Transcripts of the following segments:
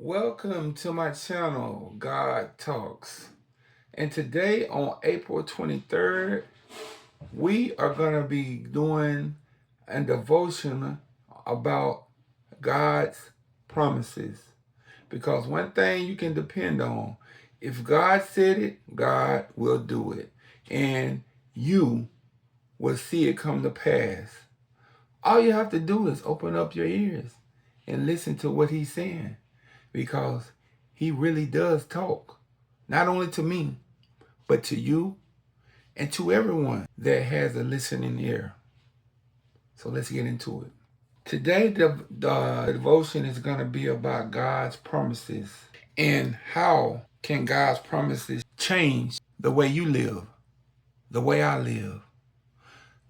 Welcome to my channel, God Talks. And today on April 23rd, we are going to be doing a devotion about God's promises. Because one thing you can depend on, if God said it, God will do it. And you will see it come to pass. All you have to do is open up your ears and listen to what he's saying. Because he really does talk, not only to me, but to you and to everyone that has a listening ear. So let's get into it. Today, the devotion is going to be about God's promises and how can God's promises change the way you live, the way I live,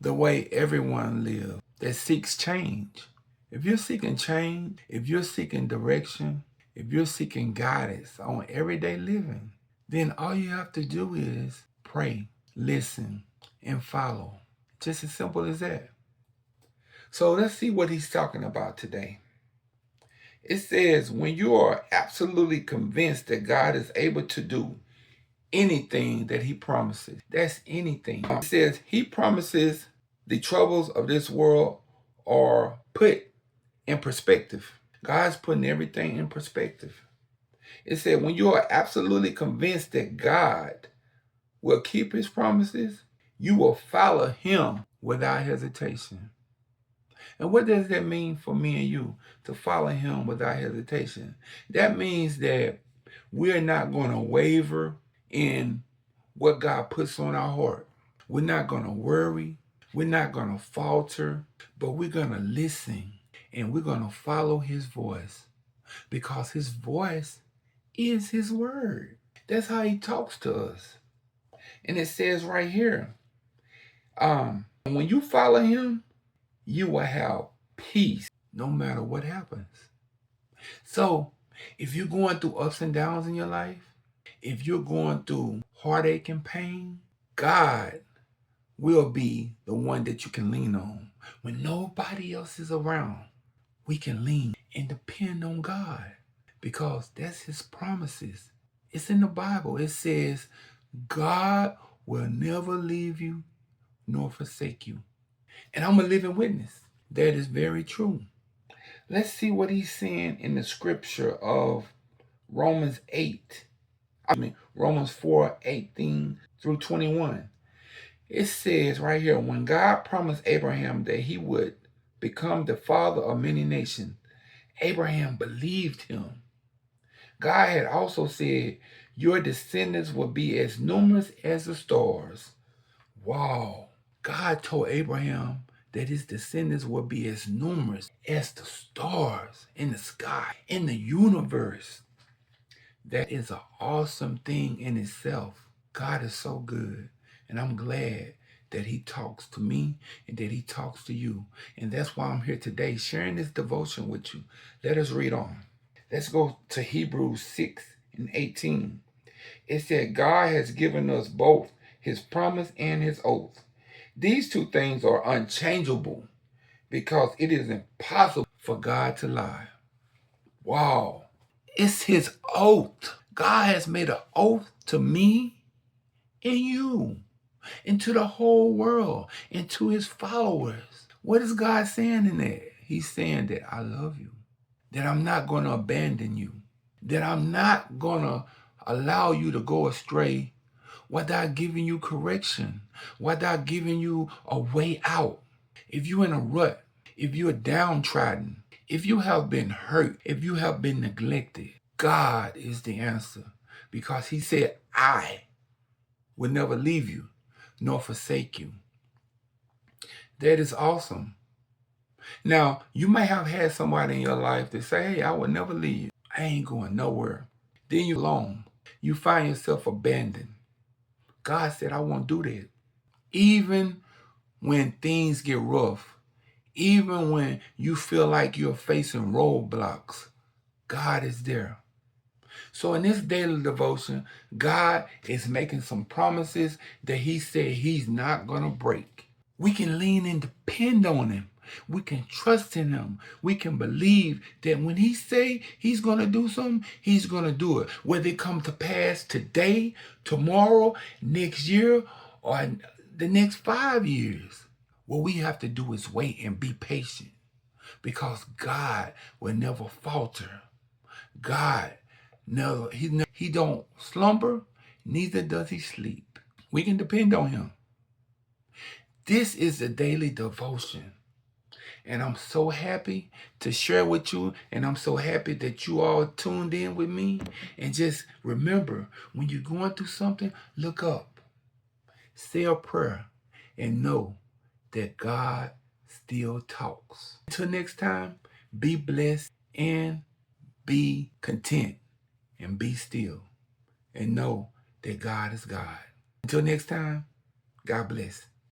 the way everyone lives that seeks change. If you're seeking change, if you're seeking direction, if you're seeking guidance on everyday living, then all you have to do is pray, listen, and follow. Just as simple as that. So let's see what he's talking about today. It says, when you are absolutely convinced that God is able to do anything that he promises, that's anything. It says he promises the troubles of this world are put in perspective. God's putting everything in perspective. It said, when you are absolutely convinced that God will keep his promises, you will follow him without hesitation. And what does that mean for me and you, to follow him without hesitation? That means that we're not going to waver in what God puts on our heart. We're not going to worry. We're not going to falter, but we're going to listen and we're going to follow his voice, because his voice is his word. That's how he talks to us. And it says right here, when you follow him, you will have peace no matter what happens. So if you're going through ups and downs in your life, if you're going through heartache and pain, God will be the one that you can lean on. When nobody else is around, we can lean and depend on God, because that's his promises. It's in the Bible. It says, God will never leave you nor forsake you. And I'm a living witness. That is very true. Let's see what he's saying in the scripture of Romans 4:18 through 21. It says right here, when God promised Abraham that he would become the father of many nations, Abraham believed him. God had also said, your descendants will be as numerous as the stars. Wow. God told Abraham that his descendants will be as numerous as the stars in the sky, in the universe. That is an awesome thing in itself. God is so good. And I'm glad that he talks to me and that he talks to you. And that's why I'm here today sharing this devotion with you. Let us read on. Let's go to Hebrews 6:18. It said, God has given us both his promise and his oath. These two things are unchangeable, because it is impossible for God to lie. Wow. It's his oath. God has made an oath to me and you and to the whole world and to his followers. What is God saying in that? He's saying that I love you, that I'm not going to abandon you, that I'm not going to allow you to go astray without giving you correction, without giving you a way out. If you're in a rut, if you're downtrodden, if you have been hurt, if you have been neglected, God is the answer, because he said, I will never leave you nor forsake you. That is awesome. Now, you may have had somebody in your life that say, hey, I will never leave you. I ain't going nowhere. Then you're alone. You find yourself abandoned. God said, I won't do that. Even when things get rough, even when you feel like you're facing roadblocks, God is there. So in this daily devotion, God is making some promises that he said he's not going to break. We can lean and depend on him We can trust in him. We can believe that when he say he's going to do something, he's going to do it. Whether it come to pass today, tomorrow, next year, or the next 5 years. What we have to do is wait and be patient because God will never falter. God he don't slumber, neither does he sleep. We can depend on him. This is a daily devotion. And I'm so happy to share with you. And I'm so happy that you all tuned in with me. And just remember, when you're going through something, look up, say a prayer, and know that God still talks. Until next time, be blessed and be content and be still and know that God is God. Until next time, God bless.